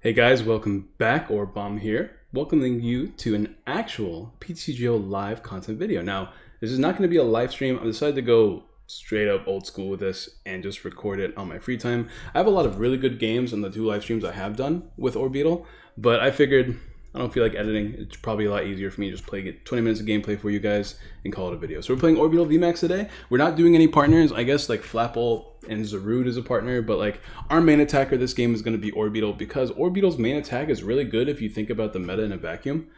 Hey guys, welcome back. Orbom here, welcoming you to an actual PTCGO live content video. Now, this is not going to be a live stream. I decided to go straight up old school with this and just record it on my free time. I have a lot of really good games on the two live streams I have done with Orbeetle, but I figured I don't feel like editing. It's probably a lot easier for me to just play 20 minutes of gameplay for you guys and call it a video. So we're playing Orbeetle VMAX today. We're not doing any partners. I guess like Flapple and Zarude is a partner, but like our main attacker this game is going to be Orbeetle because Orbeetle's main attack is really good if you think about the meta in a vacuum.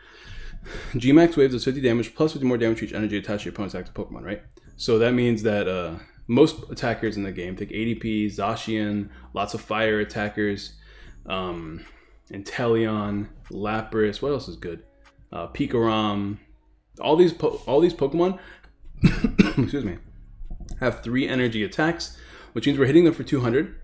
Gmax waves does 50 damage plus 50 more damage to each energy attached to your opponent's active Pokemon, right? So that means that most attackers in the game take ADP, Zacian, lots of fire attackers, Inteleon, Lapras, what else is good? Pikarom. All these Pokemon excuse me, have 3 energy attacks, which means we're hitting them for 200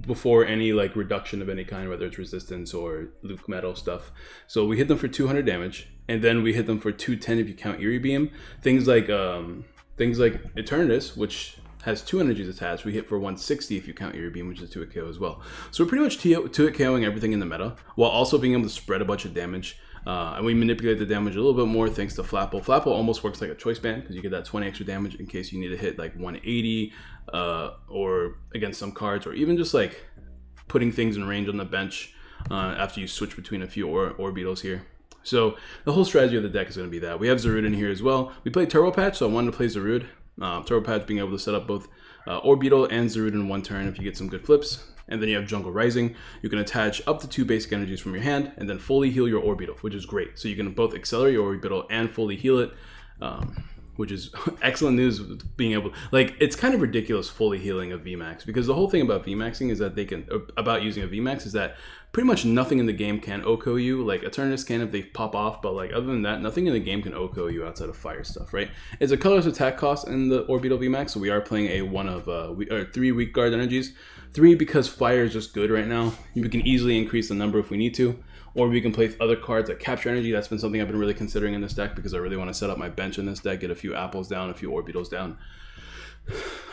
before any like reduction of any kind, whether it's resistance or Luke Metal stuff. So we hit them for 200 damage, and then we hit them for 210 if you count Eerie Beam. Things like Eternatus, which has 2 energies attached, we hit for 160 if you count Eerie Beam, which is 2-hit KO as well. So we're pretty much 2-hit KOing everything in the meta, while also being able to spread a bunch of damage. And we manipulate the damage a little bit more thanks to Flapple. Flapple almost works like a choice band because you get that 20 extra damage in case you need to hit like 180 or against some cards, or even just like putting things in range on the bench after you switch between a few Orbeetles here. So the whole strategy of the deck is going to be that. We have Zarude in here as well. We played Turbo Patch, so I wanted to play Zarude. Turbo Patch being able to set up both Orbeetle and Zarude in one turn if you get some good flips. And then you have Jungle Rising. You can attach up to 2 basic energies from your hand and then fully heal your Orbeetle, which is great. So you can both accelerate your Orbeetle and fully heal it, which is excellent news with being able, like, it's kind of ridiculous fully healing a VMAX, because the whole thing about VMAXing is that about using a VMAX is that pretty much nothing in the game can OHKO you. Like Eternatus can if they pop off, but like other than that, nothing in the game can OHKO you outside of fire stuff, right? It's a colorless attack cost in the Orbeetle VMAX, so we are playing a 3 weak guard energies. 3 because fire is just good right now. We can easily increase the number if we need to, or we can play other cards that capture energy. That's been something I've been really considering in this deck because I really want to set up my bench in this deck, get a few apples down, a few Orbeetles down.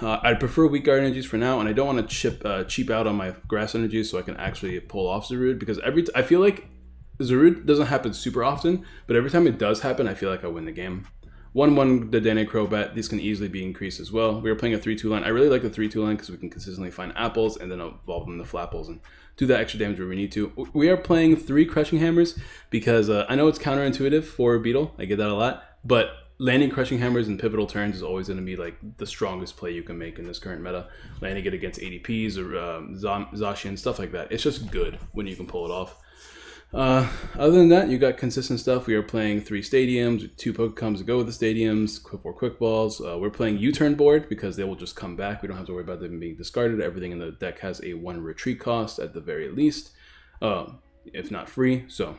I'd prefer weak guard energies for now, and I don't want to cheap out on my grass energies so I can actually pull off Zarude, because I feel like Zarude doesn't happen super often, but every time it does happen, I feel like I win the game. 1-1 the Dene Crobat, these can easily be increased as well. We were playing a 3-2 line. I really like the 3-2 line because we can consistently find apples and then evolve them to Flapples and do that extra damage where we need to. We are playing 3 Crushing Hammers because I know it's counterintuitive for Beetle. I get that a lot, but landing Crushing Hammers in pivotal turns is always going to be like the strongest play you can make in this current meta. Landing it against ADPs or Zacian, stuff like that. It's just good when you can pull it off. Other than that, you got consistent stuff. We are playing 3 stadiums, 2 Pokecoms to go with the stadiums, 4 quick balls. We're playing U-turn board because they will just come back. We don't have to worry about them being discarded. Everything in the deck has a 1 retreat cost at the very least, if not free. So,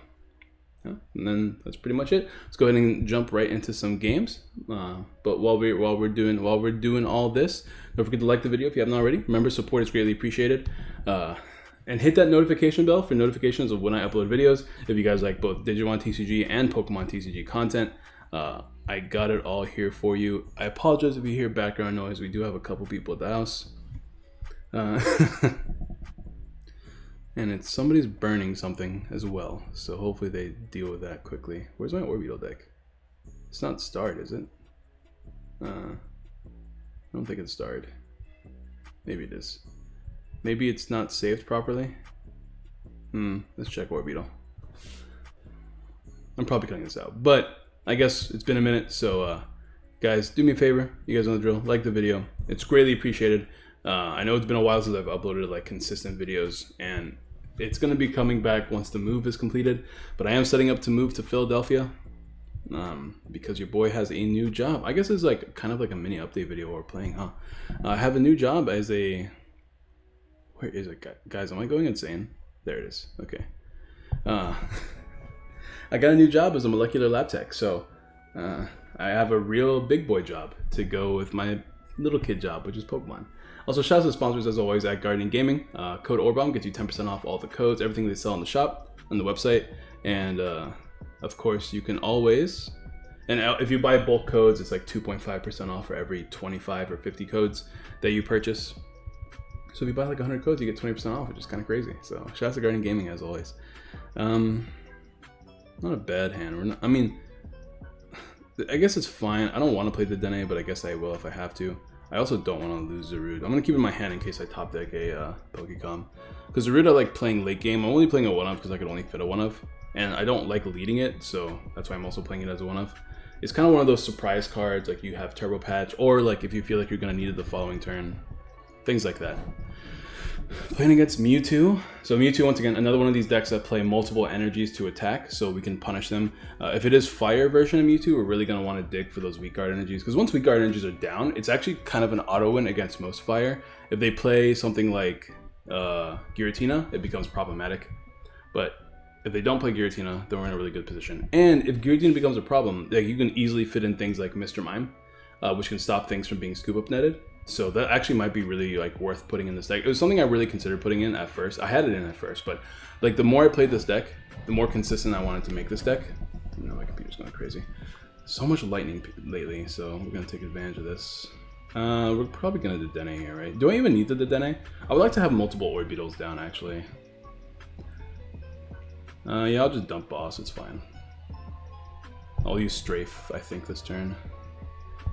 and then that's pretty much it. Let's go ahead and jump right into some games. But while we're doing all this, don't forget to like the video if you haven't already. Remember, support is greatly appreciated. And hit that notification bell for notifications of when I upload videos. If you guys like both Digimon TCG and Pokemon TCG content, I got it all here for you. I apologize if you hear background noise. We do have a couple people at the house. And somebody's burning something as well. So hopefully they deal with that quickly. Where's my Orbeetle deck? It's not starred, is it? I don't think it's starred. Maybe it is. Maybe it's not saved properly. Let's check Orbeetle. I'm probably cutting this out, but I guess it's been a minute, so guys, do me a favor. You guys know the drill. Like the video. It's greatly appreciated. I know it's been a while since I've uploaded like consistent videos, and it's going to be coming back once the move is completed, but I am setting up to move to Philadelphia because your boy has a new job. I guess it's like kind of like a mini update video we're playing, huh? I have a new job as a... Where is it, guys? Am I going insane? There it is. Okay. I got a new job as a molecular lab tech, so I have a real big boy job to go with my little kid job, which is Pokemon. Also, shout out to the sponsors as always at Guardian Gaming. Code Orbom gets you 10% off all the codes, everything they sell on the shop, on the website, and of course you can always. And if you buy bulk codes, it's like 2.5% off for every 25 or 50 codes that you purchase. So if you buy like 100 codes, you get 20% off, which is kind of crazy. So shout out to Guardian Gaming as always. Not a bad hand. I mean, I guess it's fine. I don't want to play the Dene, but I guess I will if I have to. I also don't want to lose Zarude. I'm going to keep it in my hand in case I top deck a Pokecom. Because Zarude I like playing late game. I'm only playing a 1-of because I could only fit a 1-of. And I don't like leading it, so that's why I'm also playing it as a 1-of. It's kind of one of those surprise cards, like you have Turbo Patch, or like if you feel like you're going to need it the following turn. Things like that. Playing against Mewtwo. So Mewtwo, once again, another one of these decks that play multiple energies to attack, so we can punish them. If it is fire version of Mewtwo, we're really going to want to dig for those weak guard energies, because once weak guard energies are down, it's actually kind of an auto win against most fire. If they play something like Giratina, it becomes problematic. But if they don't play Giratina, then we're in a really good position. And if Giratina becomes a problem, like you can easily fit in things like Mr. Mime, which can stop things from being scoop up netted. So that actually might be really like worth putting in this deck. It was something I really considered putting in at first. I had it in at first, but like the more I played this deck, the more consistent I wanted to make this deck. You know, my computer's going crazy. So much lightning lately, so we're gonna take advantage of this. We're probably gonna Dedenne here, right? Do I even need the Dedenne? I would like to have multiple Orbeetles down actually. Yeah, I'll just dump boss, it's fine. I'll use Strafe, I think, this turn.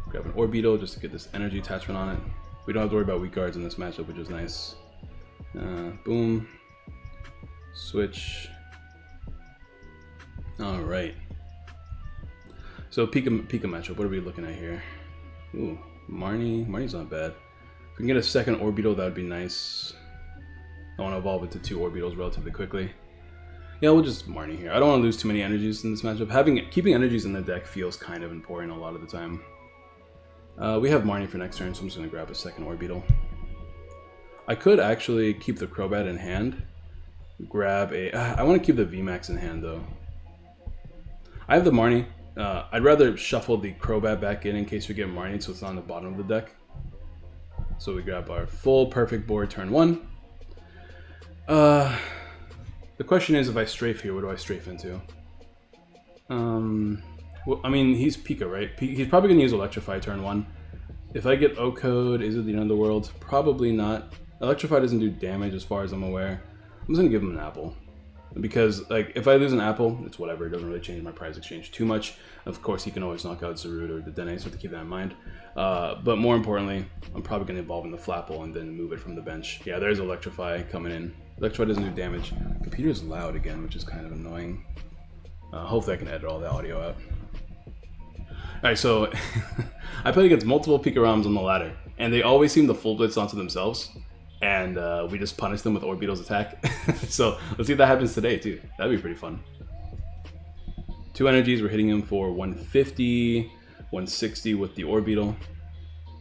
Grab an Orbeetle just to get this energy attachment on it. We don't have to worry about weak guards in this matchup, which is nice. Boom. Switch. Alright. So Pika matchup, what are we looking at here? Ooh, Marnie. Marnie's not bad. If we can get a second Orbeetle, that would be nice. I want to evolve it to 2 Orbeetles relatively quickly. Yeah, we'll just Marnie here. I don't want to lose too many energies in this matchup. Keeping energies in the deck feels kind of important a lot of the time. We have Marnie for next turn, so I'm just going to grab a second Orbeetle. I could actually keep the Crobat in hand. Grab a... I want to keep the VMAX in hand, though. I have the Marnie. I'd rather shuffle the Crobat back in case we get Marnie, so it's not on the bottom of the deck. So we grab our full perfect board turn 1. The question is, if I strafe here, what do I strafe into? Well, I mean, he's Pika, right? He's probably going to use Electrify turn 1. If I get O-Code, is it the end of the world? Probably not. Electrify doesn't do damage as far as I'm aware. I'm just going to give him an apple. Because, like, if I lose an apple, it's whatever. It doesn't really change my prize exchange too much. Of course, he can always knock out Zarude or the Dene, so I have to keep that in mind. But more importantly, I'm probably going to evolve in the Flapple and then move it from the bench. Yeah, there's Electrify coming in. Electrify doesn't do damage. Computer's loud again, which is kind of annoying. Hopefully I can edit all the audio out. Alright, so I played against multiple Pikaroms on the ladder, and they always seem to full blitz onto themselves, and we just punish them with Orbeetle's attack. So let's see if that happens today too. That'd be pretty fun. 2 energies, we're hitting him for 150, 160 with the Orbeetle.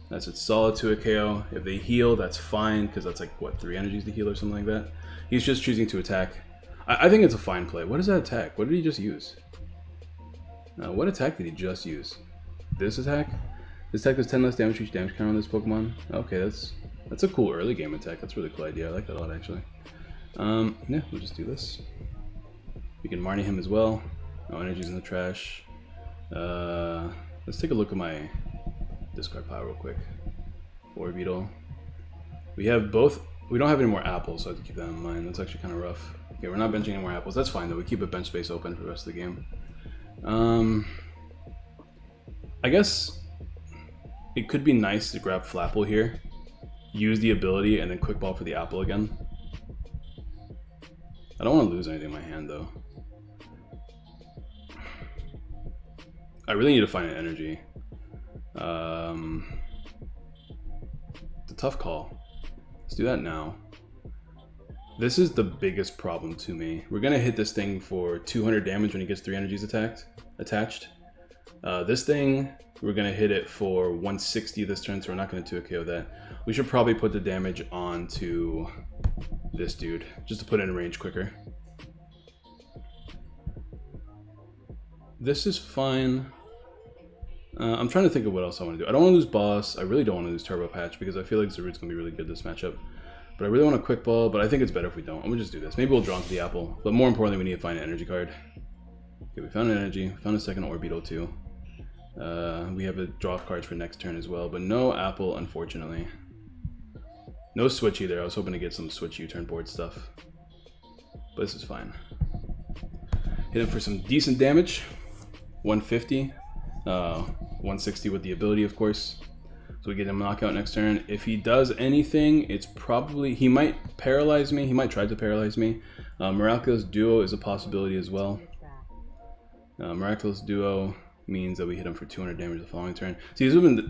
That's its solid to a KO. If they heal, that's fine, because that's like, what, 3 energies to heal or something like that? He's just choosing to attack. I think it's a fine play. What is that attack? What did he just use? What attack did he just use? This attack? This attack does 10 less damage to each damage counter on this Pokemon. Okay, that's a cool early game attack. That's a really cool idea. I like that a lot, actually. Yeah, we'll just do this. We can Marnie him as well. No energy's in the trash. Let's take a look at my discard pile real quick. Orbeetle. We have both. We don't have any more apples, so I have to keep that in mind. That's actually kind of rough. Okay, we're not benching any more apples. That's fine, though. We keep a bench space open for the rest of the game. I guess it could be nice to grab Flapple here, use the ability, and then quick ball for the apple again. I don't want to lose anything in my hand, though. I really need to find an energy. It's a tough call. Let's do that now. This is the biggest problem to me. We're gonna hit this thing for 200 damage when he gets 3 energies attached. This thing, we're gonna hit it for 160 this turn, so we're not gonna 2-KO that. We should probably put the damage onto this dude, just to put it in range quicker. This is fine. I'm trying to think of what else I want to do. I don't want to lose boss. I really don't want to lose Turbo Patch, because I feel like Zarude's gonna be really good this matchup. But I really want a quick ball, but I think it's better if we don't. We'll just do this. Maybe we'll draw into the apple. But more importantly, we need to find an energy card. Okay, we found an energy. Found a second Orbeetle too. We have a draw of cards for next turn as well, but no apple, unfortunately. No switch either. I was hoping to get some switch U-turn board stuff. But this is fine. Hit him for some decent damage. 150. 160 with the ability, of course. So we get him a knockout next turn. If he does anything, it's probably... He might paralyze me. He might try to paralyze me. Miraculous Duo is a possibility as well. Miraculous Duo means that we hit him for 200 damage the following turn. See,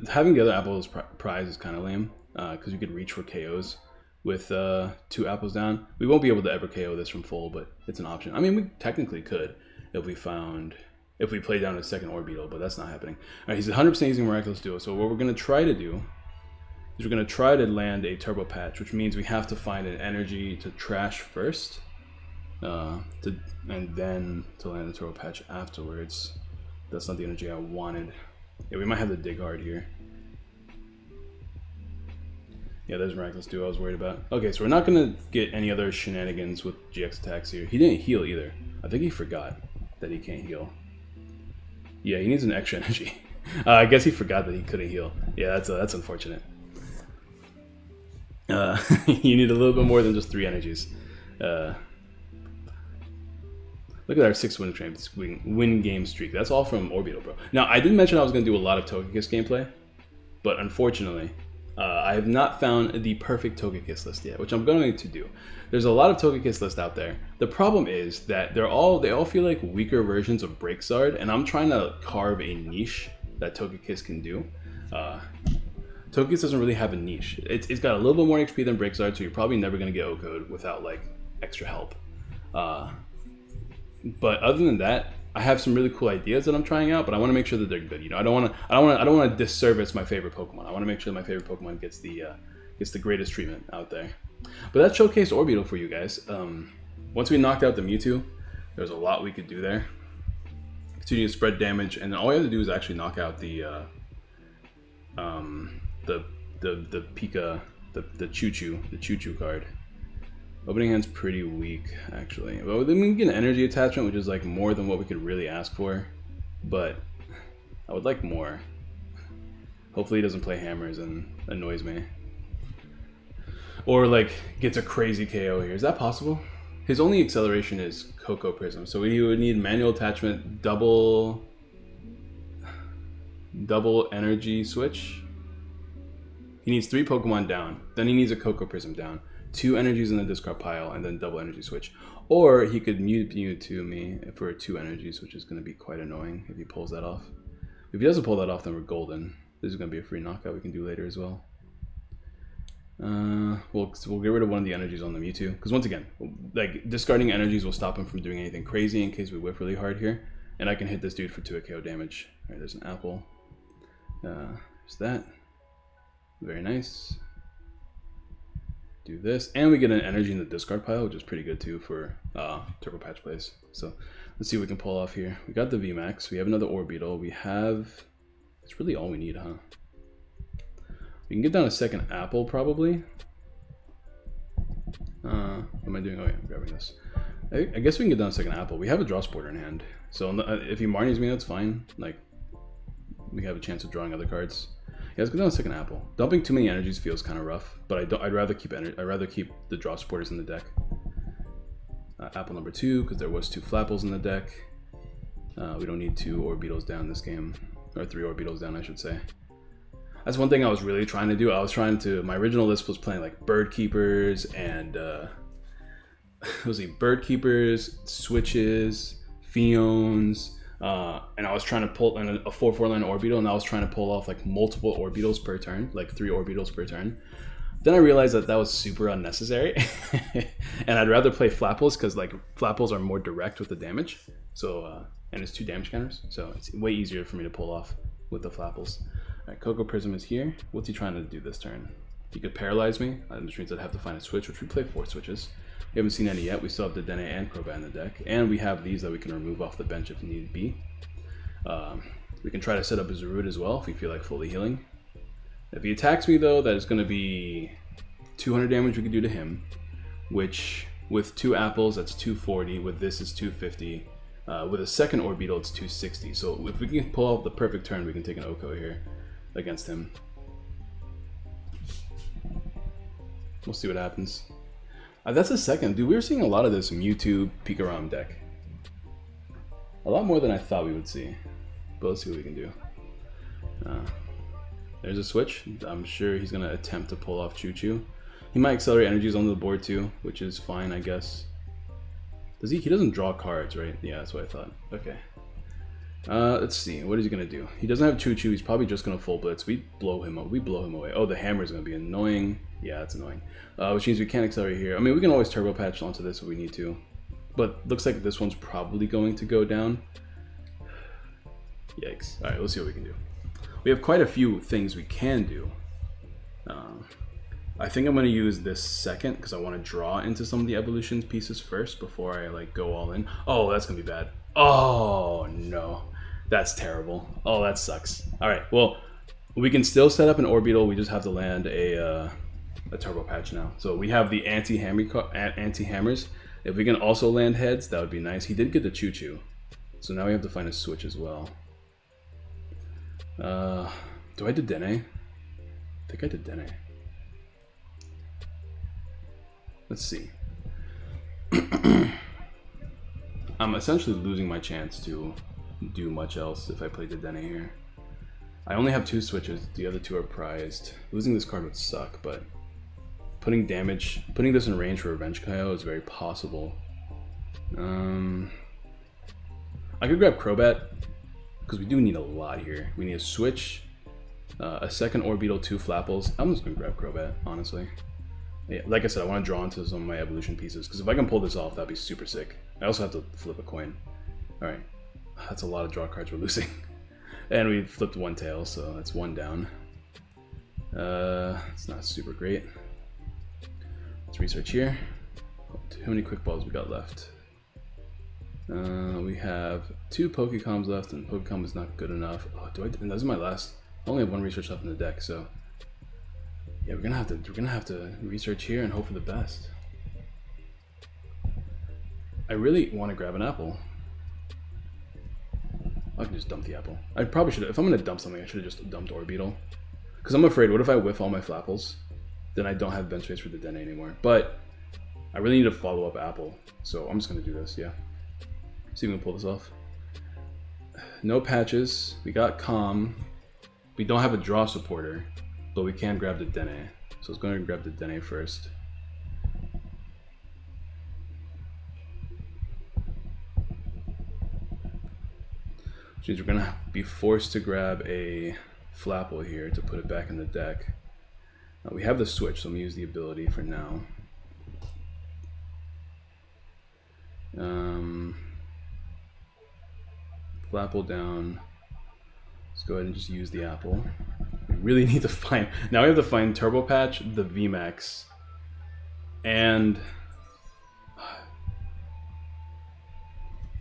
having the other apples prize is kind of lame, because you could reach for KOs with 2 apples down. We won't be able to ever KO this from full, but it's an option. I mean, we technically could if we play down a second Orbeetle, but that's not happening. All right, he's 100% using Miraculous Duo, so what we're going to try to do is we're going to try to land a Turbo Patch, which means we have to find an energy to trash first, and then to land the Turbo Patch afterwards. That's not the energy I wanted. Yeah, we might have to dig hard here. Yeah, there's Miraculous Duo I was worried about. Okay, so we're not going to get any other shenanigans with GX attacks here. He didn't heal either. I think he forgot that he can't heal. Yeah, he needs an extra energy. I guess he forgot that he couldn't heal. Yeah, that's unfortunate. You need a little bit more than just 3 energies. Look at our 6 win game streak. That's all from Orbeetle, bro. Now, I did mention I was going to do a lot of Togekiss gameplay, but unfortunately, I have not found the perfect Togekiss list yet, which I'm going to do. There's a lot of Togekiss lists out there. The problem is that they all feel like weaker versions of Breaksard, and I'm trying to carve a niche that Togekiss can do. Togekiss doesn't really have a niche. It's got a little bit more HP than Breaksard, so you're probably never going to get O-Code without like extra help. But other than that, I have some really cool ideas that I'm trying out, but I want to make sure that they're good. You know, I don't want to disservice my favorite Pokemon. I want to make sure that my favorite Pokemon gets the greatest treatment out there. But that showcased Orbeetle for you guys. Once we knocked out the Mewtwo, there's a lot we could do there. Continue to spread damage, and all we have to do is actually knock out the Pika, the Choo-Choo card. Opening hand's pretty weak, actually. Well, then we can get an energy attachment, which is like more than what we could really ask for. But I would like more. Hopefully he doesn't play hammers and annoys me. Or like gets a crazy KO here. Is that possible? His only acceleration is Cocoa Prism, so he would need manual attachment, double energy switch. He needs 3 Pokemon down. Then he needs a Cocoa Prism down. 2 energies in the discard pile, and then double energy switch. Or he could Mewtwo me for 2 energies, which is going to be quite annoying if he pulls that off. If he doesn't pull that off, then we're golden. This is going to be a free knockout we can do later as well. We'll get rid of one of the energies on the Mewtwo, because once again, like discarding energies will stop him from doing anything crazy in case we whiff really hard here. And I can hit this dude for 2 KO damage. All right, there's an apple. There's that. Very nice. Do this, and we get an energy in the discard pile, which is pretty good too for Turbo Patch plays. So let's see what we can pull off here. We got the VMAX, we have another Orbeetle, we have, it's really all we need, huh? We can get down a second apple probably. What am I doing? Oh yeah, I'm grabbing this. I guess we can get down a second apple. We have a draw supporter in hand, so if he Marnies me, that's fine. Like, we have a chance of drawing other cards. Yeah, let's go down a second apple. Dumping too many energies feels kind of rough, but I'd rather keep the draw supporters in the deck. Apple number 2, because there was 2 Flapples in the deck. We don't need 2 Orbeetles down this game, or 3 Orbeetles down, I should say. That's one thing I was really trying to do. My original list was playing like Bird Keepers and Bird Keepers, Switches, Fions. And I was trying to pull in a 4/4 line Orbeetle, and I was trying to pull off like multiple Orbeetles per turn, like 3 Orbeetles per turn. Then I realized that was super unnecessary, and I'd rather play Flapples because like Flapples are more direct with the damage. So and it's 2 damage counters, so it's way easier for me to pull off with the Flapples. All right, Cocoa Prism is here. What's he trying to do this turn? He could paralyze me, which means I'd have to find a switch, which we play 4 switches. We haven't seen any yet. We still have the Dene and Crobat in the deck, and we have these that we can remove off the bench if need be. We can try to set up a Zarude as well if we feel like fully healing. If he attacks me though, that is going to be 200 damage we can do to him, which with 2 apples that's 240, with this is 250, with a second Orbeetle it's 260. So if we can pull off the perfect turn, we can take an Oko here against him. We'll see what happens. That's the second. Dude, we were seeing a lot of this Mewtwo Pikarom deck. A lot more than I thought we would see. But let's see what we can do. There's a switch. I'm sure he's going to attempt to pull off Choo Choo. He might accelerate energies onto the board too, which is fine, I guess. Does he? He doesn't draw cards, right? Yeah, that's what I thought. Okay. Let's see. What is he going to do? He doesn't have Choo Choo. He's probably just going to full blitz. We blow him up. We blow him away. Oh, the hammer is going to be annoying. Yeah, that's annoying. Which means we can't accelerate here. I mean, we can always turbo patch onto this if we need to. But looks like this one's probably going to go down. Yikes. Alright, let's see what we can do. We have quite a few things we can do. I think I'm going to use this second because I want to draw into some of the evolution pieces first before I like go all in. Oh, that's going to be bad. Oh, no. That's terrible. Oh, that sucks. Alright, well, we can still set up an Orbeetle. We just have to land a turbo patch now. So we have the anti-hammers. If we can also land heads, that would be nice. He did get the Choo Choo. So now we have to find a switch as well. Do I do Dene? I think I did Dene. Let's see. I'm essentially losing my chance to do much else if I play the Dene here. I only have 2 switches, the other 2 are prized. Losing this card would suck, but putting this in range for Revenge Kaio is very possible. I could grab Crobat, because we do need a lot here. We need a switch, a second Orbeetle, 2 Flapples. I'm just going to grab Crobat, honestly. Yeah, like I said, I want to draw into some of my evolution pieces, because if I can pull this off, that'd be super sick. I also have to flip a coin. Alright, that's a lot of draw cards we're losing. And we flipped 1 tail, so that's 1 down. It's not super great. Let's research here. How many quick balls we got left? We have 2 Pokecoms left, and Pokecom is not good enough. Oh, and this is my last. I only have 1 research left in the deck, so yeah, we're gonna have to research here and hope for the best. I really want to grab an apple. I can just dump the apple. I probably should have. If I'm gonna dump something, I should have just dumped Orbeetle. Because I'm afraid, what if I whiff all my Flapples? Then I don't have bench space for the Dene anymore. But I really need to follow up apple, so I'm just gonna do this. Yeah. See if we can pull this off. No patches. We got Calm. We don't have a draw supporter, but we can grab the Dene. So let's go ahead and grab the Dene first. Which means we're gonna be forced to grab a Flapple here to put it back in the deck. We have the switch, so I'm gonna use the ability for now. Flapple down. Let's go ahead and just use the apple. We really need to find. Now we have to find Turbo Patch, the VMAX, and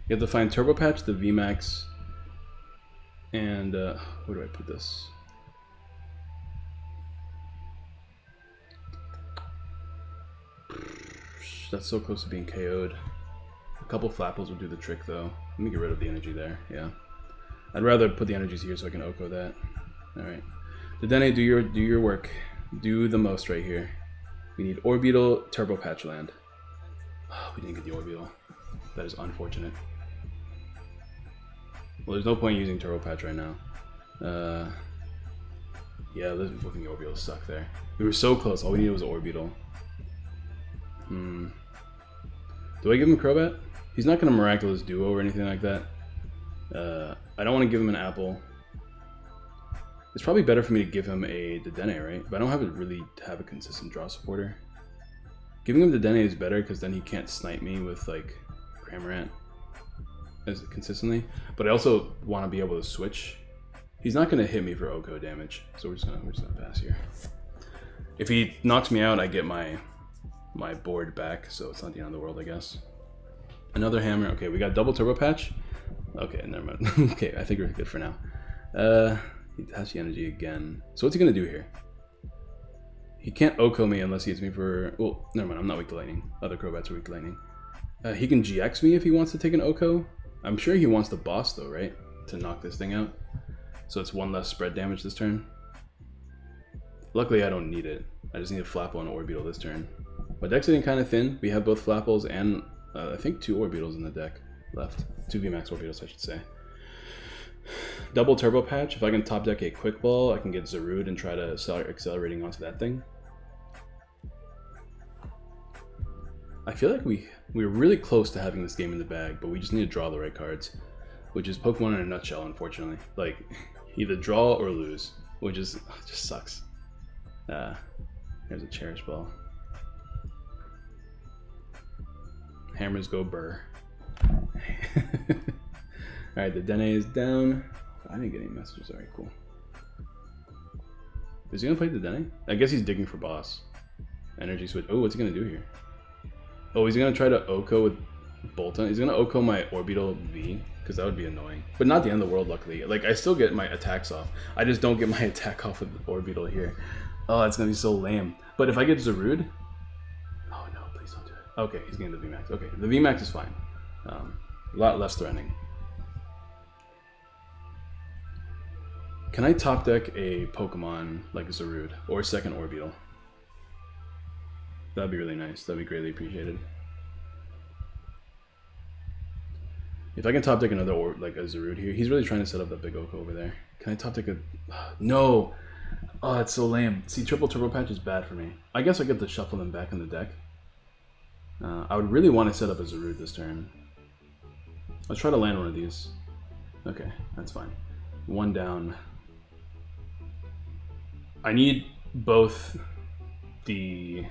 you have to find Turbo Patch, the VMAX, and where do I put this? That's so close to being KO'd. A couple Flapples would do the trick though. Let me get rid of the energy there, yeah. I'd rather put the energies here so I can Oko that. Alright. The Dene, do your work. Do the most right here. We need Orbeetle, Turbo Patch land. Oh, we didn't get the Orbeetle. That is unfortunate. Well, there's no point using Turbo Patch right now. Yeah, looking the Orbeetle suck there. We were so close, all we needed was Orbeetle. Do I give him Crobat? He's not going to Miraculous Duo or anything like that. I don't want to give him an apple. It's probably better for me to give him the Dene, right? But I don't really have a consistent draw supporter. Giving him the Dene is better because then he can't snipe me with like Cramorant as consistently. But I also want to be able to switch. He's not going to hit me for Oko damage, so we're just gonna pass here. If he knocks me out, I get my board back, so it's not the end of the world, I guess. Another hammer. Okay, we got double Turbo Patch. Okay, never mind. Okay, I think we're good for now. He has the energy again. So what's he gonna do here? He can't Oko me unless he hits me for. Well, never mind. I'm not weak to lightning. Other Crobats are weak to lightning. He can GX me if he wants to take an Oko. I'm sure he wants the boss though, right? To knock this thing out. So it's 1 less spread damage this turn. Luckily, I don't need it. I just need a Flapple and an Orbeetle this turn. My deck's getting kind of thin. We have both Flapples and I think 2 Orbeetles in the deck left. 2 VMAX Orbeetles, I should say. Double Turbo Patch. If I can top deck a Quick Ball, I can get Zarude and try to start accelerating onto that thing. I feel like we're really close to having this game in the bag, but we just need to draw the right cards, which is Pokemon in a nutshell, unfortunately. Like, either draw or lose, which is just sucks. There's a Cherish Ball. Hammers go burr. Alright, the Dene is down. I didn't get any messages. Alright, cool. Is he gonna play the Dene? I guess he's digging for boss. Energy switch. Oh, what's he gonna do here? Oh, he's gonna try to Oko with Bolton. He's gonna Oko my Orbeetle V, because that would be annoying. But not the end of the world, luckily. Like, I still get my attacks off. I just don't get my attack off with Orbeetle here. Oh, that's gonna be so lame. But if I get Zarude... Oh no, please don't do it. Okay, he's getting the VMAX. Okay, the VMAX is fine. A lot less threatening. Can I top deck a Pokemon like Zarude or second Orbeetle? That'd be really nice. That'd be greatly appreciated. If I can top deck another like a Zarude here, he's really trying to set up that big Oko over there. Can I top deck a... No! Oh, that's so lame. See, Triple Turbo Patch is bad for me. I guess I get to shuffle them back in the deck. I would really want to set up a Zarude this turn. Let's try to land one of these. Okay, that's fine. One down. I need both the...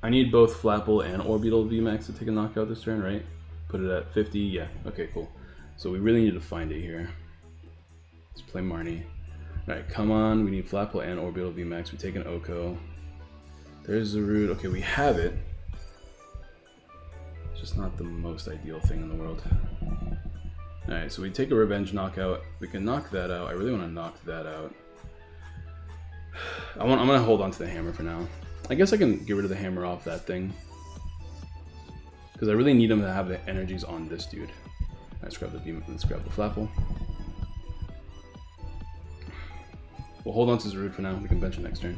I need both Flapple and Orbeetle VMAX to take a knockout this turn, right? Put it at 50, yeah, okay, cool. So we really need to find it here. Let's play Marnie. Alright, come on, we need Flapple and Orbeetle VMAX. We take an Oko. There's Zarude. Okay, we have it. It's just not the most ideal thing in the world. Alright, so we take a Revenge knockout. We can knock that out. I really want to knock that out. I'm gonna hold on to the hammer for now. I guess I can get rid of the hammer off that thing, because I really need him to have the energies on this dude. Let's grab the beam. Let's grab the Flapple. We'll hold on to Zarude for now. We can bench it next turn.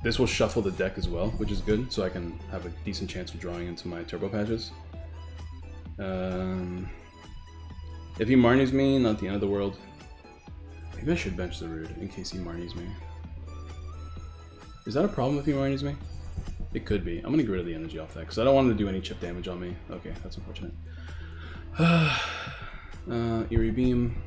This will shuffle the deck as well, which is good, so I can have a decent chance of drawing into my Turbo Patches. If he Marnies me, not the end of the world. Maybe I should bench Zarude in case he Marnies me. Is that a problem if he Marnies me? It could be. I'm gonna get rid of the energy off that because I don't want him to do any chip damage on me. Okay, that's unfortunate. Eerie Beam.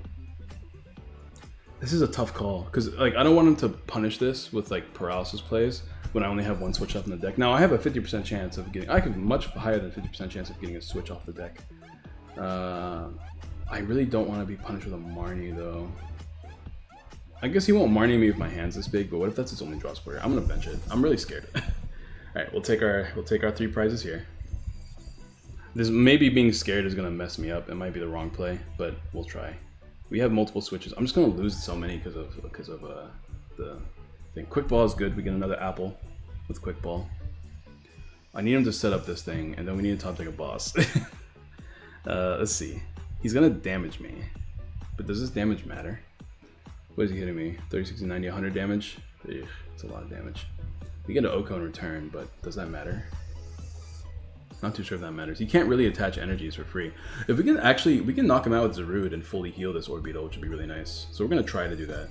This is a tough call because like I don't want him to punish this with like paralysis plays when I only have one switch up in the deck. Now I have a 50% chance of getting. I have much higher than 50% chance of getting a switch off the deck. I really don't want to be punished with a Marnie though. I guess he won't Marnie me if my hand's this big, but what if that's his only draw square? I'm gonna bench it. I'm really scared. Alright, we'll take our 3 prizes here. This maybe being scared is gonna mess me up. It might be the wrong play, but we'll try. We have multiple switches. I'm just gonna lose so many because of the thing. Quick Ball is good. We get another apple with Quick Ball. I need him to set up this thing, and then we need to top deck a boss. Let's see. He's gonna damage me, but does this damage matter? What is he hitting me? 30, 60, 90, 100 damage? Ugh, it's a lot of damage. We get an Oko in return, but does that matter? Not too sure if that matters. He can't really attach energies for free. If we can actually, we can knock him out with Zarude and fully heal this Orbeetle, which would be really nice. So we're gonna try to do that.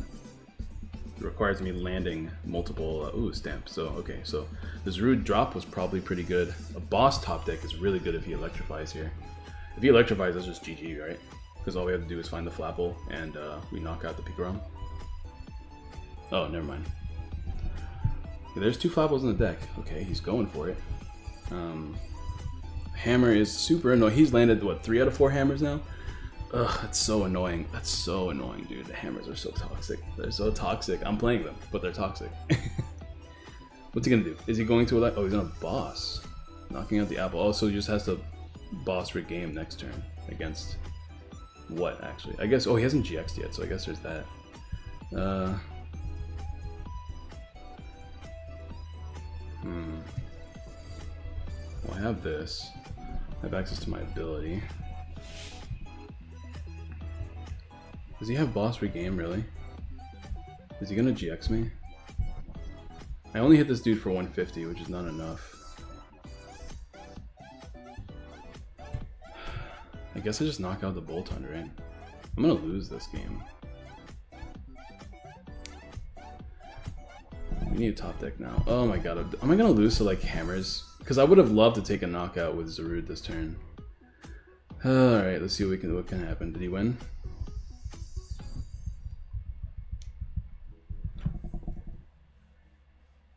It requires me landing multiple, ooh, stamp. So, okay, so the Zarude drop was probably pretty good. A boss top deck is really good if he electrifies here. If he electrifies, that's just GG, right? Because all we have to do is find the Flapple and we knock out the Pikarom. Oh, never mind. Okay, there's 2 Flapples in the deck. Okay, he's going for it. Hammer is super annoying. He's landed, what, 3 out of 4 hammers now? Ugh, that's so annoying. That's so annoying, dude. The hammers are so toxic. They're so toxic. I'm playing them, but they're toxic. What's he gonna do? Is he going to elect? Oh, he's gonna boss. Knocking out the apple. Oh, so he just has to boss rig game next turn against what, actually? I guess, oh, he hasn't GX'd yet, so I guess there's that. Well, I have this. I have access to my ability. Does he have boss regame, really? Is he gonna GX me? I only hit this dude for 150, which is not enough. I guess I just knock out the Boltund, right? I'm gonna lose this game. We need a top deck now. Oh my god, am I gonna lose to like hammers? Because I would have loved to take a knockout with Zarude this turn. Alright, let's see what can happen. Did he win?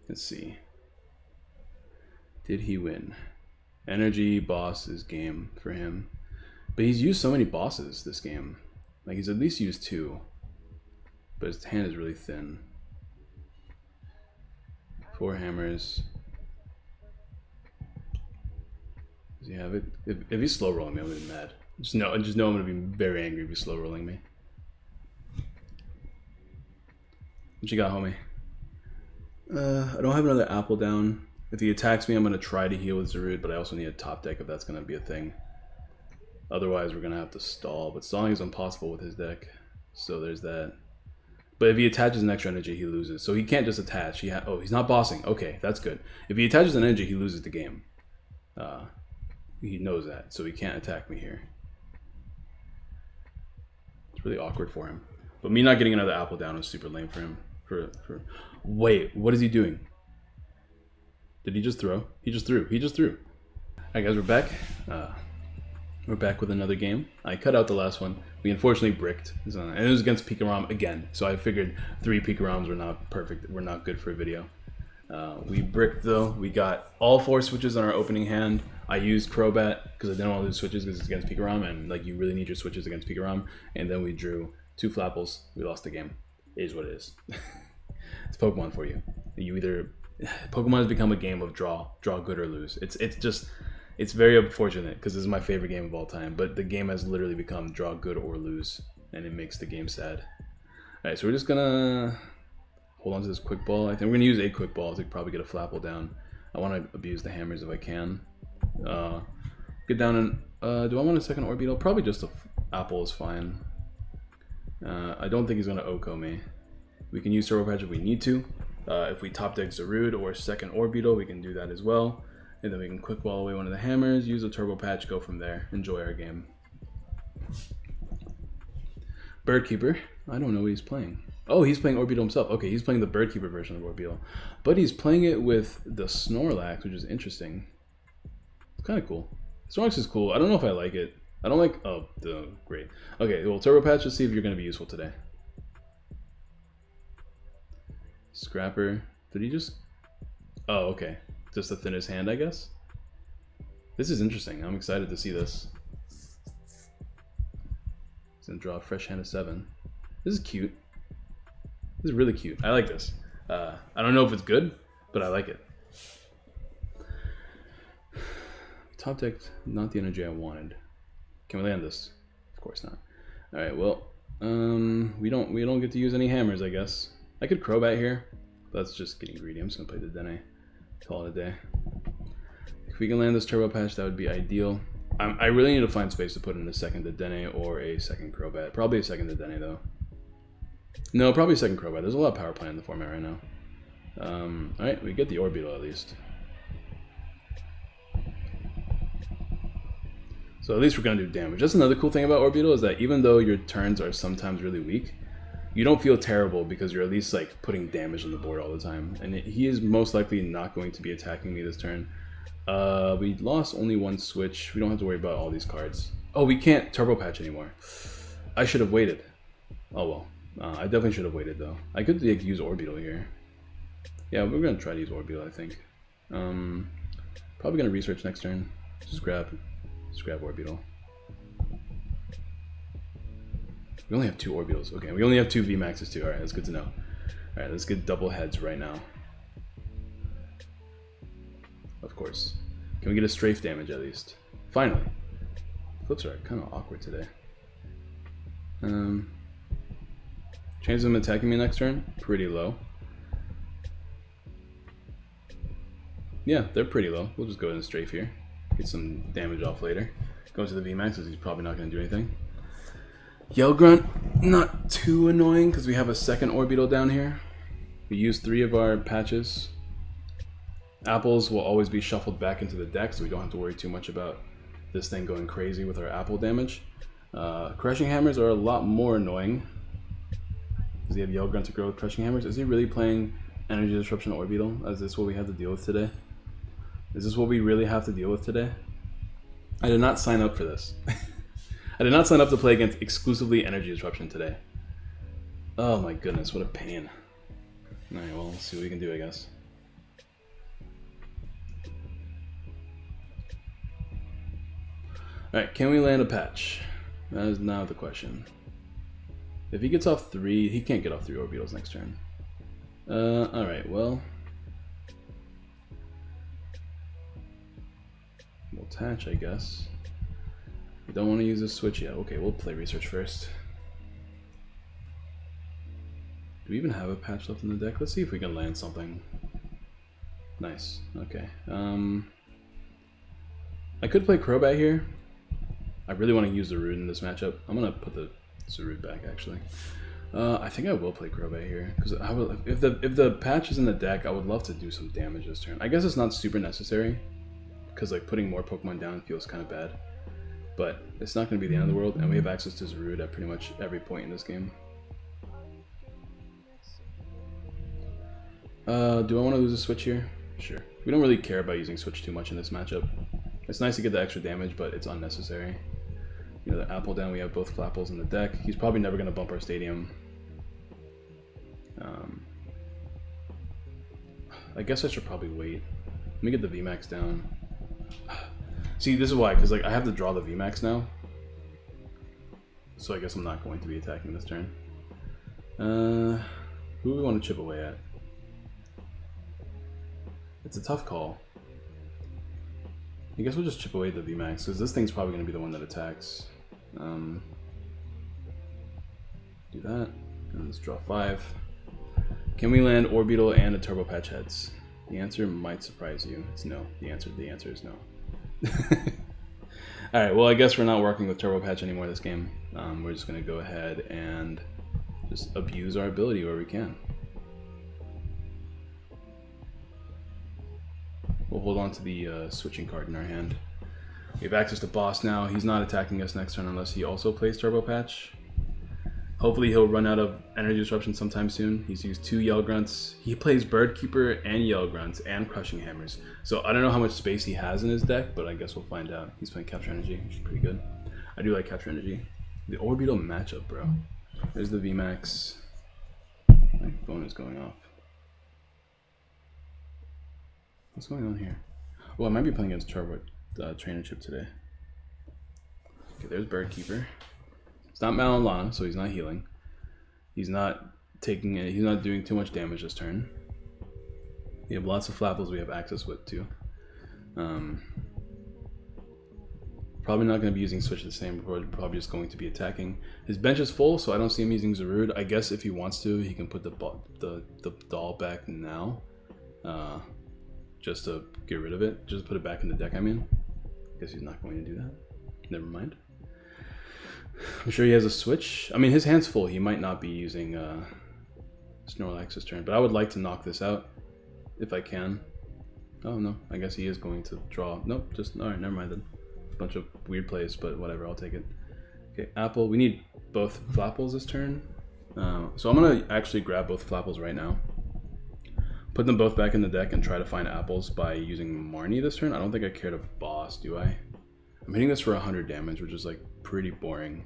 Let's see. Did he win? Energy boss is game for him. But he's used so many bosses this game. Like he's at least used 2. But his hand is really thin. 4 hammers. Does he have it? If he's slow rolling me, I'm gonna be mad. Just know I'm gonna be very angry if he's slow rolling me. What you got, homie? I don't have another apple down. If he attacks me, I'm gonna try to heal with Zarude, but I also need a top deck if that's gonna be a thing. Otherwise, we're gonna have to stall. But stalling is impossible with his deck, so there's that. But if he attaches an extra energy, he loses. So he can't just attach. Oh, he's not bossing. Okay, that's good. If he attaches an energy, he loses the game. He knows that, so he can't attack me here. It's really awkward for him. But me not getting another apple down is super lame for him. Wait, what is he doing? Did he just throw? He just threw. He just threw. Alright guys, we're back. We're back with another game. I cut out the last one. We unfortunately bricked. And it was against Pikarom again. So I figured 3 Pikaroms were not perfect. Were not good for a video. We bricked though. We got all 4 switches on our opening hand. I used Crobat because I didn't want to lose switches because it's against Pikarom. And like you really need your switches against Pikarom. And then we drew 2 Flapples. We lost the game. It is what it is. It's Pokemon for you. Pokemon has become a game of draw good or lose. It's very unfortunate because this is my favorite game of all time, but the game has literally become draw good or lose, and it makes the game sad. All right, so we're just gonna hold on to this quick ball. I think we're gonna use a quick ball to probably get a Flapple down. I want to abuse the hammers if I can. Get down and do I want a second Orbeetle? Probably just a apple is fine. I don't think he's gonna Oko me. We can use Turbo Patch if we need to. If we top deck Zarude or second Orbeetle, we can do that as well. And then we can quick ball away one of the hammers, use a Turbo Patch, go from there. Enjoy our game. Birdkeeper. I don't know what he's playing. Oh, he's playing Orbeetle himself. Okay, he's playing the Birdkeeper version of Orbeetle. But he's playing it with the Snorlax, which is interesting. It's kind of cool. Snorlax is cool. I don't know if I like it. I don't like... Oh, great. Okay, well, Turbo Patch, let's see if you're going to be useful today. Scrapper. Did he just... Oh, okay. Just to thin his hand, I guess? This is interesting. I'm excited to see this. He's going to draw a fresh hand of 7. This is cute. This is really cute. I like this. I don't know if it's good, but I like it. Top decked, not the energy I wanted. Can we land this? Of course not. All right. Well, we don't get to use any hammers, I guess. I could Crobat here. But that's just getting greedy. I'm just gonna play the Dene. Call it a day. If we can land this Turbo Patch, that would be ideal. I really need to find space to put in a second Dene or a second Crobat. Probably a second Dene though. No, probably a second Crobat. There's a lot of power plant in the format right now. All right, we get the Orbeetle at least. So at least we're gonna do damage. That's another cool thing about Orbeetle is that even though your turns are sometimes really weak, you don't feel terrible because you're at least like putting damage on the board all the time. And he is most likely not going to be attacking me this turn. We lost only 1 switch. We don't have to worry about all these cards. Oh, we can't Turbo Patch anymore. I should have waited. Oh well. I definitely should have waited though. I could like, use Orbeetle here. Yeah, we're gonna try to use Orbeetle, I think. Probably gonna research next turn. Just grab Orbeetle. We only have 2 Orbeetles. Okay, we only have 2 VMAXs too. Alright, that's good to know. Alright, let's get double heads right now. Of course. Can we get a strafe damage at least? Finally. Flips are kind of awkward today. Chances of him attacking me next turn? Pretty low. Yeah, they're pretty low. We'll just go ahead and strafe here. Get some damage off later. Go to the VMAX because he's probably not going to do anything. Yell Grunt, not too annoying because we have a second Orbeetle down here. We use 3 of our patches. Apples will always be shuffled back into the deck, so we don't have to worry too much about this thing going crazy with our apple damage. Crushing Hammers are a lot more annoying. Does he have Yell Grunt to grow with Crushing Hammers? Is he really playing Energy Disruption Orbeetle? Is this what we have to deal with today? Is this what we really have to deal with today? I did not sign up for this. I did not sign up to play against exclusively Energy Disruption today. Oh my goodness, what a pain. Alright, well, let's see what we can do, I guess. Alright, can we land a patch? That is now the question. If he gets off 3, he can't get off 3 Orbeetles next turn. Alright, well. We'll attach, I guess. We don't want to use a switch yet. Okay, we'll play research first. Do we even have a patch left in the deck? Let's see if we can land something. Nice. Okay. I could play Crobat here. I really want to use the Root in this matchup. I'm gonna put the Root back actually. I think I will play Crobat here because if the patch is in the deck, I would love to do some damage this turn. I guess it's not super necessary because like putting more Pokemon down feels kind of bad, but it's not going to be the end of the world, and we have access to Zarude at pretty much every point in this game. Do I want to lose a switch here? Sure. We don't really care about using switch too much in this matchup. It's nice to get the extra damage, but it's unnecessary. You know, the apple down, we have both Flapples in the deck. He's probably never going to bump our stadium. I guess I should probably wait. Let me get the VMAX down. See, this is why, because like I have to draw the VMAX now. So I guess I'm not going to be attacking this turn. Who do we want to chip away at? It's a tough call. I guess we'll just chip away at the VMAX, because this thing's probably going to be the one that attacks. Do that, and let's draw 5. Can we land Orbeetle and a Turbo Patch Heads? The answer might surprise you. It's no. The answer is no. Alright, well I guess we're not working with Turbo Patch anymore this game. We're just going to go ahead and just abuse our ability where we can. We'll hold on to the switching card in our hand. We have access to Boss now. He's not attacking us next turn unless he also plays Turbo Patch. Hopefully he'll run out of Energy Disruption sometime soon. He's used 2 Yell Grunts. He plays Bird Keeper and Yell Grunts and Crushing Hammers. So I don't know how much space he has in his deck, but I guess we'll find out. He's playing Capture Energy, which is pretty good. I do like Capture Energy. The Orbeetle matchup, bro. There's the VMAX. My phone is going off. What's going on here? Oh, I might be playing against Turbo Trainer Chip today. Okay, there's Bird Keeper. It's not Malilana, so he's not healing. He's not taking it. He's not doing too much damage this turn. We have lots of Flapples we have access with too. Probably not going to be using Switch the same. We're probably just going to be attacking. His bench is full, so I don't see him using Zarude. I guess if he wants to, he can put the doll back now, just to get rid of it. Just put it back in the deck. I mean, I guess he's not going to do that. Never mind. I'm sure he has a switch. I mean, his hand's full. He might not be using Snorlax this turn, but I would like to knock this out if I can. Oh no, I guess he is going to draw. Nope, just alright, never mind then. A bunch of weird plays, but whatever, I'll take it. Okay, Apple. We need both Flapples this turn. So I'm gonna actually grab both Flapples right now. Put them both back in the deck and try to find apples by using Marnie this turn. I don't think I care to boss, do I? I'm hitting this for 100 damage, which is like pretty boring.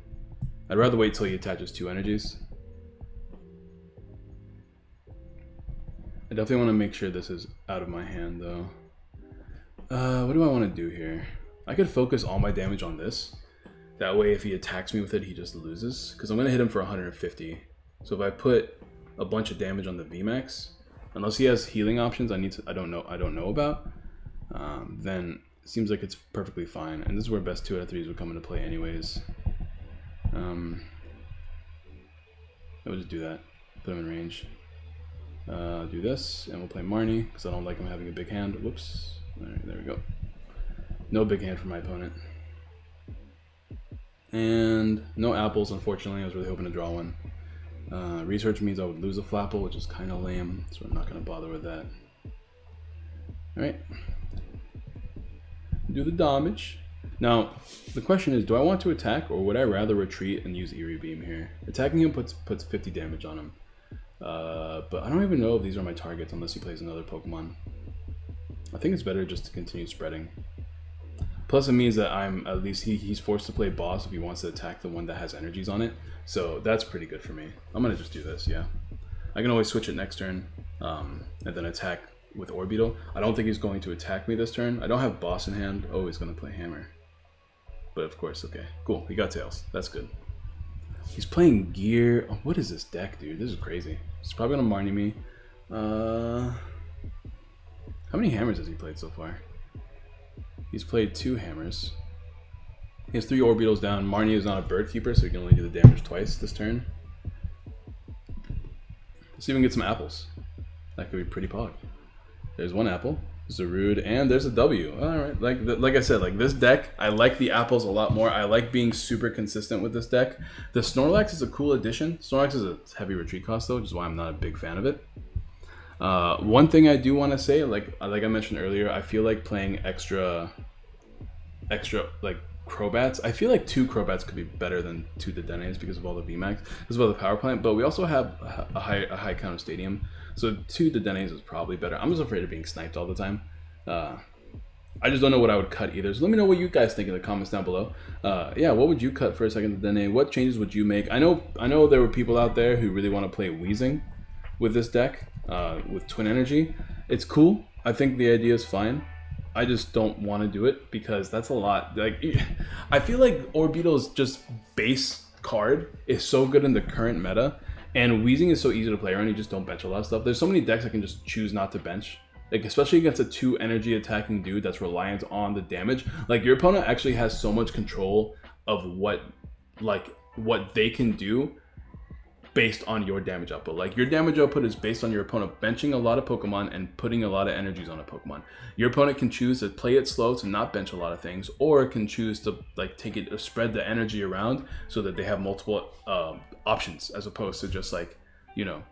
I'd rather wait till he attaches 2 energies. I definitely want to make sure this is out of my hand though. What do I want to do here? I could focus all my damage on this. That way if he attacks me with it, he just loses. Because I'm going to hit him for 150. So if I put a bunch of damage on the VMAX, unless he has healing options I don't know about, then it seems like it's perfectly fine. And this is where best 2 out of 3s would come into play anyways. I would just do that. Put him in range. Do this, and we'll play Marnie, because I don't like him having a big hand. Whoops. Alright, there we go. No big hand for my opponent. And no apples, unfortunately. I was really hoping to draw one. Research means I would lose a Flapple, which is kind of lame, so I'm not going to bother with that. Alright. Do the damage. Now, the question is, do I want to attack, or would I rather retreat and use Eerie Beam here? Attacking him puts 50 damage on him. But I don't even know if these are my targets unless he plays another Pokemon. I think it's better just to continue spreading. Plus it means that at least he's forced to play boss if he wants to attack the one that has energies on it. So that's pretty good for me. I'm going to just do this, yeah. I can always switch it next turn and then attack with Orbeetle. I don't think he's going to attack me this turn. I don't have boss in hand. Oh, he's going to play Hammer. But of course, okay. Cool, he got Tails. That's good. He's playing Gear. Oh, what is this deck, dude? This is crazy. He's probably going to Marnie me. How many Hammers has he played so far? He's played 2 Hammers. He has 3 Orbeetles down. Marnie is not a bird keeper, so he can only do the damage twice this turn. Let's see if we can get some apples. That could be pretty pog. There's 1 apple. Zarude, and there's a W. Alright, like I said, like this deck, I like the apples a lot more. I like being super consistent with this deck. The Snorlax is a cool addition. Snorlax is a heavy retreat cost though, which is why I'm not a big fan of it. One thing I do want to say, like I mentioned earlier, I feel like playing extra like Crobats. I feel like 2 Crobats could be better than 2 Dedenes because of all the VMAX, because of all the power plant. But we also have a high count of Stadium, so 2 Dedenes is probably better. I'm just afraid of being sniped all the time. I just don't know what I would cut either. So let me know what you guys think in the comments down below. Yeah, what would you cut for a second Dedenne? What changes would you make? I know there were people out there who really want to play Weezing with this deck, with Twin Energy. It's cool. I think the idea is fine. I just don't want to do it because that's a lot. Like, I feel like Orbeetle's just base card is so good in the current meta, and Weezing is so easy to play around. You just don't bench a lot of stuff. There's so many decks I can just choose not to bench. Like, especially against a 2 energy attacking dude that's reliant on the damage. Like, your opponent actually has so much control of what they can do based on your damage output. Like, your damage output is based on your opponent benching a lot of Pokemon and putting a lot of energies on a Pokemon. Your opponent can choose to play it slow to not bench a lot of things, or can choose to like take it, spread the energy around so that they have multiple options, as opposed to just like, you know,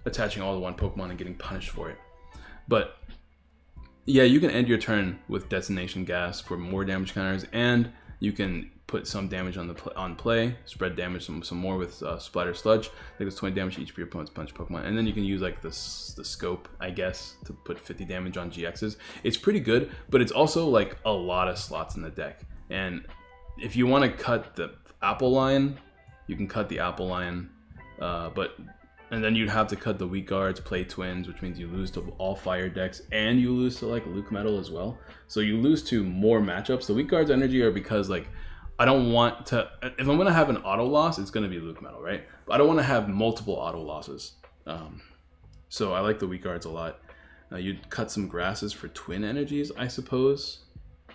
attaching all to one Pokemon and getting punished for it. But yeah, you can end your turn with Destination Gas for more damage counters, and you can put some damage on play, spread damage some more with Splatter Sludge. I think it's 20 damage each for your opponent's punch Pokemon, and then you can use like the scope, I guess, to put 50 damage on GXs. It's pretty good, but it's also like a lot of slots in the deck. And if you want to cut the Apple line, you can cut the Apple line, and then you'd have to cut the weak guards, play twins, which means you lose to all fire decks, and you lose to like Luke Metal as well. So you lose to more matchups. The weak guards energy are because like, I don't want to, if I'm going to have an auto loss, it's going to be Luke Metal, right? But I don't want to have multiple auto losses. So I like the weak guards a lot. You'd cut some grasses for twin energies, I suppose.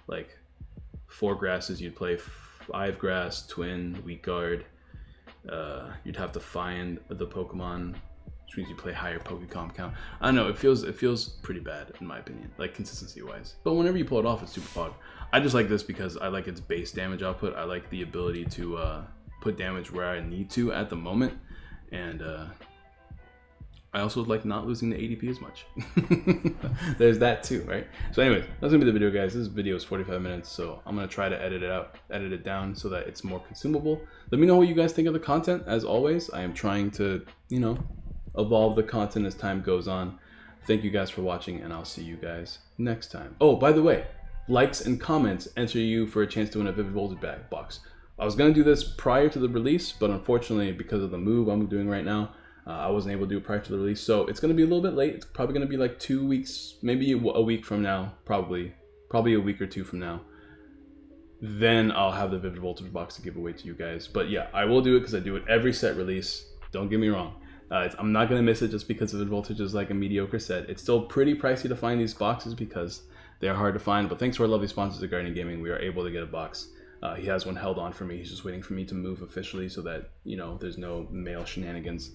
Like 4 grasses, you'd play 5 grass, twin, weak guard. You'd have to find the Pokemon, which means you play higher Pokecom count. I don't know, it feels pretty bad in my opinion, like consistency wise. But whenever you pull it off, it's super fog. I just like this because I like its base damage output. I like the ability to put damage where I need to at the moment, and I also like not losing the ADP as much. There's that too, right? So anyways, that's gonna be the video, guys. This video is 45 minutes, so I'm gonna try to edit it down so that it's more consumable. Let me know what you guys think of the content. As always, I am trying to, you know, evolve the content as time goes on. Thank you guys for watching, and I'll see you guys next time. Oh, by the way, likes and comments enter you for a chance to win a Vivid Voltage bag box. I was gonna do this prior to the release, but unfortunately, because of the move I'm doing right now, I wasn't able to do it prior to the release, so it's going to be a little bit late. It's probably going to be like 2 weeks, maybe a week from now, probably a week or 2 from now. Then I'll have the Vivid Voltage box to give away to you guys. But yeah, I will do it because I do it every set release. Don't get me wrong. I'm not going to miss it just because Vivid Voltage is like a mediocre set. It's still pretty pricey to find these boxes because they are hard to find. But thanks to our lovely sponsors at Guardian Gaming, we are able to get a box. He has one held on for me. He's just waiting for me to move officially so that, you know, there's no mail shenanigans.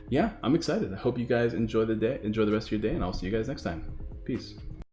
Yeah, I'm excited. I hope you guys enjoy the day, enjoy the rest of your day, and I'll see you guys next time. Peace.